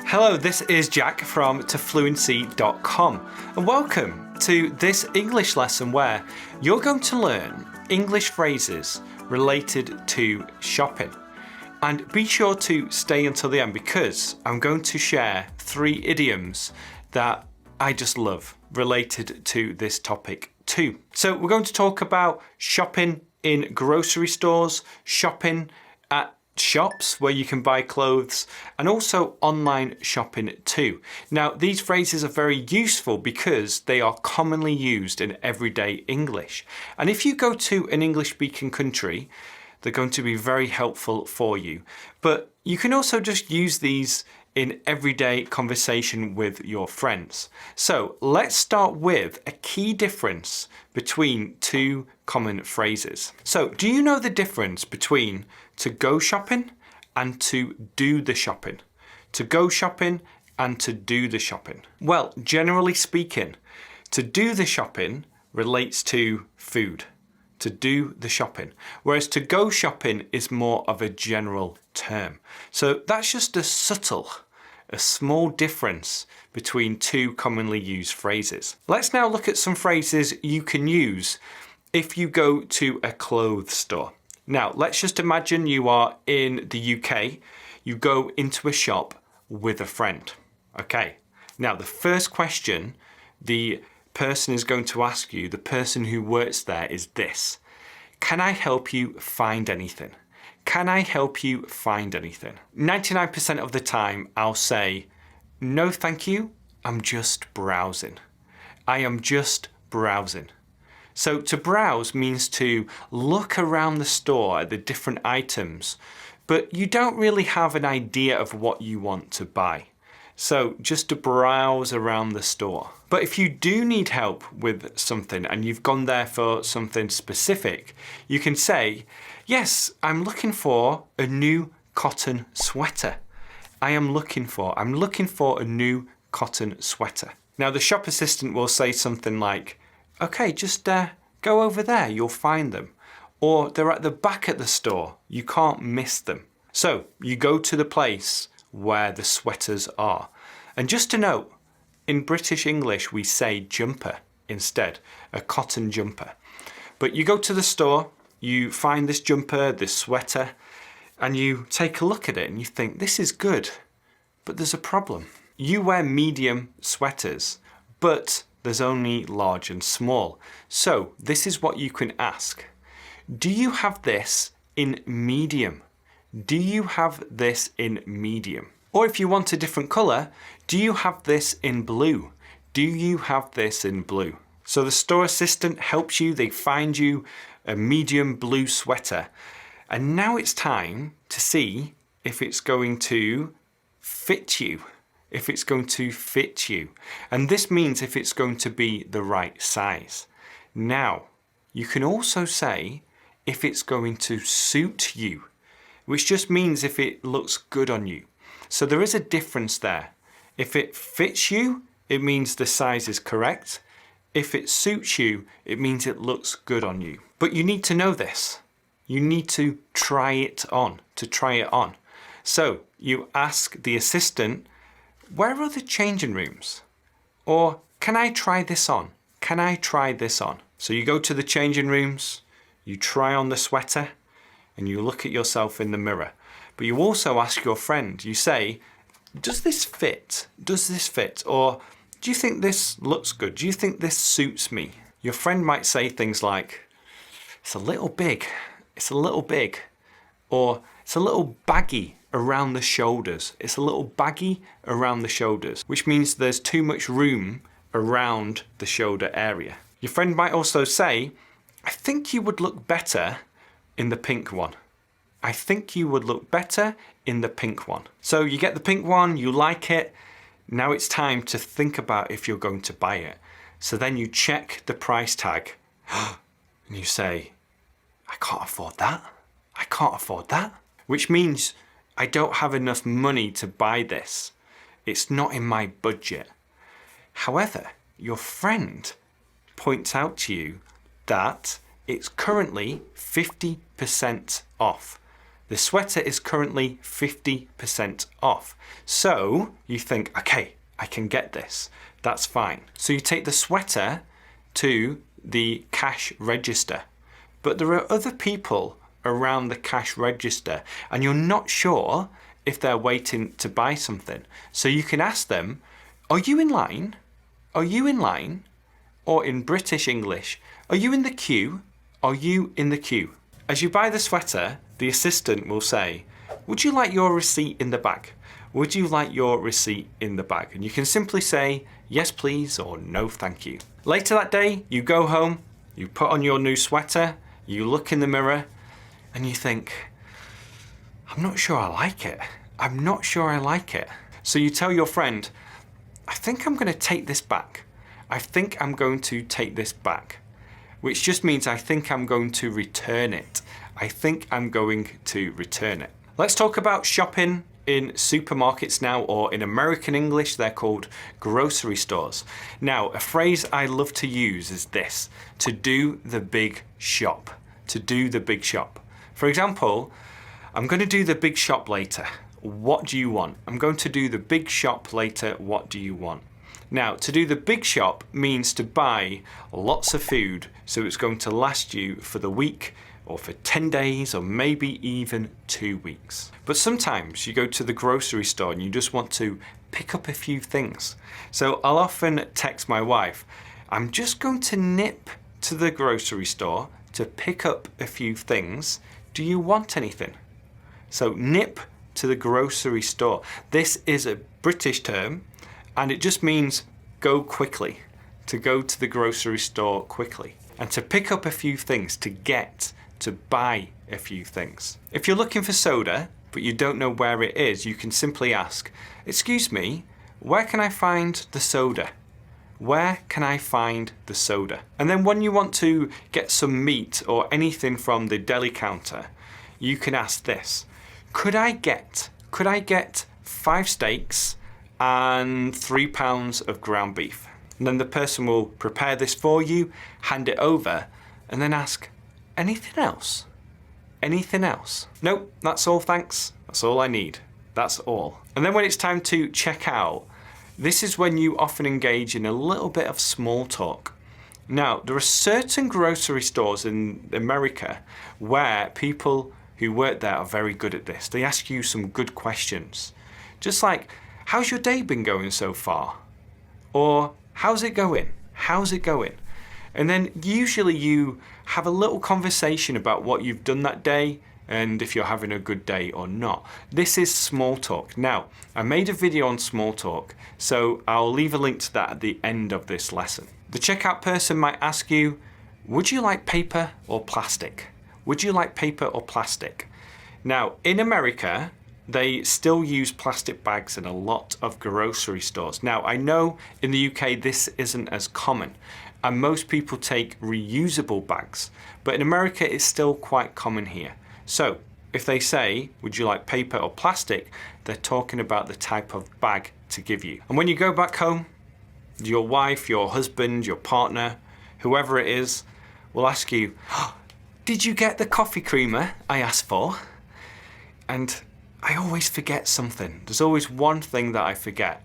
Hello, this is Jack from tofluency.com and welcome to this English lesson where you're going to learn English phrases related to shopping. And be sure to stay until the end because I'm going to share 3 idioms that I just love related to this topic too. So we're going to talk about shopping in grocery stores, shopping at shops where you can buy clothes, and also online shopping too. Now, these phrases are very useful because they are commonly used in everyday English. And if you go to an English-speaking country, they're going to be very helpful for you. But you can also just use these in everyday conversation with your friends. So let's start with a key difference between 2 common phrases. So do you know the difference between to go shopping and to do the shopping? To go shopping and to do the shopping. Well, generally speaking, to do the shopping relates to food. To do the shopping, whereas to go shopping is more of a general term. So that's just a small difference between 2 commonly used phrases. Let's now look at some phrases you can use if you go to a clothes store. Now, let's just imagine you are in the UK, you go into a shop with a friend. Okay, now the first question the person is going to ask you, the person who works there, is this: can I help you find anything? Can I help you find anything? 99% of the time I'll say, no thank you, I'm just browsing. I am just browsing. So to browse means to look around the store at the different items, but you don't really have an idea of what you want to buy. So just to browse around the store. But if you do need help with something and you've gone there for something specific, you can say, yes, I'm looking for a new cotton sweater. I'm looking for a new cotton sweater. Now the shop assistant will say something like, okay, just go over there, you'll find them. Or they're at the back of the store, you can't miss them. So you go to the place where the sweaters are. And just to note, in British English we say jumper instead, a cotton jumper. But you go to the store, you find this jumper, this sweater, and you take a look at it and you think, this is good, but there's a problem. You wear medium sweaters, but there's only large and small. So this is what you can ask. Do you have this in medium? Do you have this in medium? Or if you want a different colour, do you have this in blue? Do you have this in blue? So the store assistant helps you, they find you a medium blue sweater. And now it's time to see if it's going to fit you. If it's going to fit you. And this means if it's going to be the right size. Now, you can also say if it's going to suit you, which just means if it looks good on you. So there is a difference there. If it fits you, it means the size is correct. If it suits you, it means it looks good on you. But you need to know this. You need to try it on, So you ask the assistant, where are the changing rooms? Or can I try this on? Can I try this on? So you go to the changing rooms, you try on the sweater, and you look at yourself in the mirror. But you also ask your friend, you say, does this fit? Does this fit? Or do you think this looks good? Do you think this suits me? Your friend might say things like, it's a little big, it's a little big. Or it's a little baggy around the shoulders. It's a little baggy around the shoulders, which means there's too much room around the shoulder area. Your friend might also say, I think you would look better in the pink one. I think you would look better in the pink one. So you get the pink one, you like it. Now it's time to think about if you're going to buy it. So then you check the price tag and you say, I can't afford that. I can't afford that. Which means I don't have enough money to buy this. It's not in my budget. However, your friend points out to you that it's currently 50% off. The sweater is currently 50% off. So you think, okay, I can get this. That's fine. So you take the sweater to the cash register. But there are other people around the cash register and you're not sure if they're waiting to buy something. So you can ask them, are you in line? Are you in line? Or in British English, are you in the queue? Are you in the queue? As you buy the sweater, the assistant will say, would you like your receipt in the bag? Would you like your receipt in the bag? And you can simply say, yes please, or no thank you. Later that day, you go home, you put on your new sweater, you look in the mirror, and you think, I'm not sure I like it. I'm not sure I like it. So you tell your friend, I think I'm going to take this back. I think I'm going to take this back. Which just means I think I'm going to return it. I think I'm going to return it. Let's talk about shopping in supermarkets now, or in American English, they're called grocery stores. Now, a phrase I love to use is this, to do the big shop. To do the big shop. For example, I'm going to do the big shop later. What do you want? I'm going to do the big shop later. What do you want? Now, to do the big shop means to buy lots of food, so it's going to last you for the week, or for 10 days, or maybe even 2 weeks. But sometimes you go to the grocery store and you just want to pick up a few things. So I'll often text my wife, I'm just going to nip to the grocery store to pick up a few things. Do you want anything? So nip to the grocery store. This is a British term, and it just means go quickly, to go to the grocery store quickly, and to pick up a few things, to buy a few things. If you're looking for soda, but you don't know where it is, you can simply ask, excuse me, where can I find the soda? Where can I find the soda? And then when you want to get some meat or anything from the deli counter, you can ask this, could I get 5 steaks and 3 pounds of ground beef? And then the person will prepare this for you, hand it over, and then ask, anything else? Anything else? Nope, that's all thanks. That's all I need. That's all. And then when it's time to check out, this is when you often engage in a little bit of small talk. Now, there are certain grocery stores in America where people who work there are very good at this. They ask you some good questions. Just like, how's your day been going so far? Or, how's it going? How's it going? And then usually you have a little conversation about what you've done that day and if you're having a good day or not. This is small talk. Now, I made a video on small talk, so I'll leave a link to that at the end of this lesson. The checkout person might ask you, would you like paper or plastic? Would you like paper or plastic? Now, in America, they still use plastic bags in a lot of grocery stores. Now, I know in the UK this isn't as common, and most people take reusable bags, but in America it's still quite common here. So, if they say, would you like paper or plastic, they're talking about the type of bag to give you. And when you go back home, your wife, your husband, your partner, whoever it is, will ask you, oh, did you get the coffee creamer I asked for? And I always forget something. There's always one thing that I forget.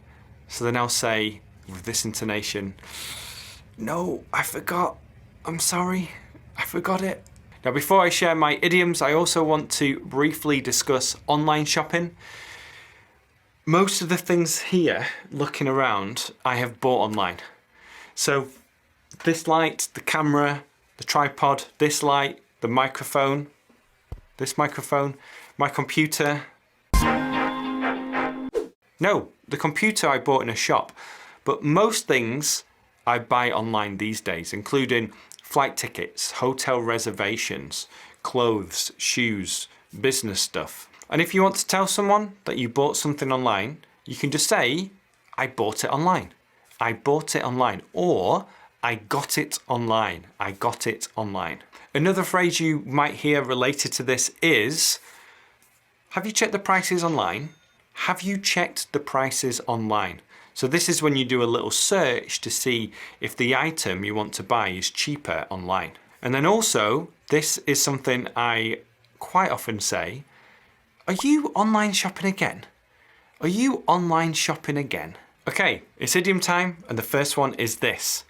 So then I'll say, with this intonation, no, I forgot. I'm sorry, I forgot it. Now, before I share my idioms, I also want to briefly discuss online shopping. Most of the things here, looking around, I have bought online. So this light, the camera, the tripod, this light, the microphone, this microphone, my computer. No, the computer I bought in a shop, but most things I buy online these days, including flight tickets, hotel reservations, clothes, shoes, business stuff. And if you want to tell someone that you bought something online, you can just say, I bought it online. I bought it online. Or, I got it online. I got it online. Another phrase you might hear related to this is, have you checked the prices online? Have you checked the prices online? So this is when you do a little search to see if the item you want to buy is cheaper online. And then also, this is something I quite often say, Are you online shopping again? Are you online shopping again? Okay, it's idiom time, and the first one is this.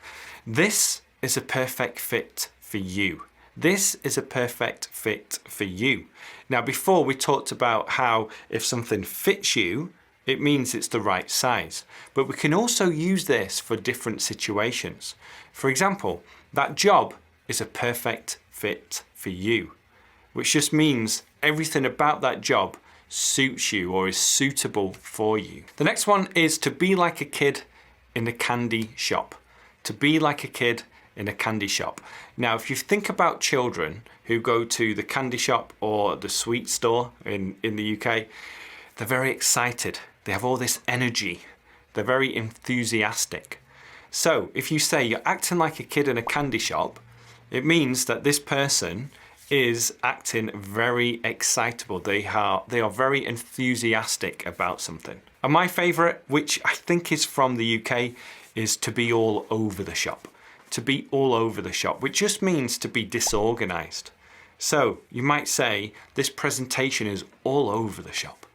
This is a perfect fit for you. This is a perfect fit for you. Now, before we talked about how if something fits you, it means it's the right size. But we can also use this for different situations. For example, that job is a perfect fit for you, which just means everything about that job suits you or is suitable for you. The next one is to be like a kid in a candy shop. To be like a kid in a candy shop. Now, if you think about children who go to the candy shop or the sweet store in the UK, they're very excited. They have all this energy. They're very enthusiastic. So if you say you're acting like a kid in a candy shop, it means that this person is acting very excitable. They are very enthusiastic about something. And my favourite, which I think is from the UK, is to be all over the shop. To be all over the shop, which just means to be disorganised. So you might say, this presentation is all over the shop.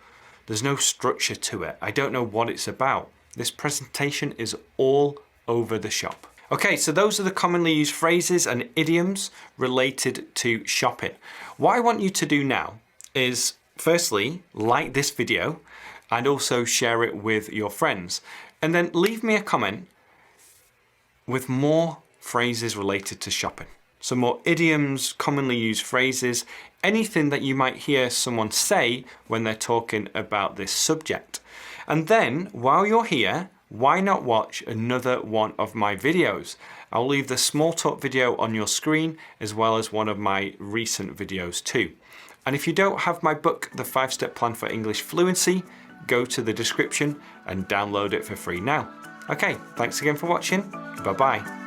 There's no structure to it. I don't know what it's about. This presentation is all over the shop. Okay, so those are the commonly used phrases and idioms related to shopping. What I want you to do now is, firstly, like this video and also share it with your friends. And then leave me a comment with more phrases related to shopping. Some more idioms, commonly used phrases, anything that you might hear someone say when they're talking about this subject. And then, while you're here, why not watch another one of my videos? I'll leave the small talk video on your screen as well as one of my recent videos too. And if you don't have my book, The 5-Step Plan for English Fluency, go to the description and download it for free now. Okay, thanks again for watching. Bye-bye.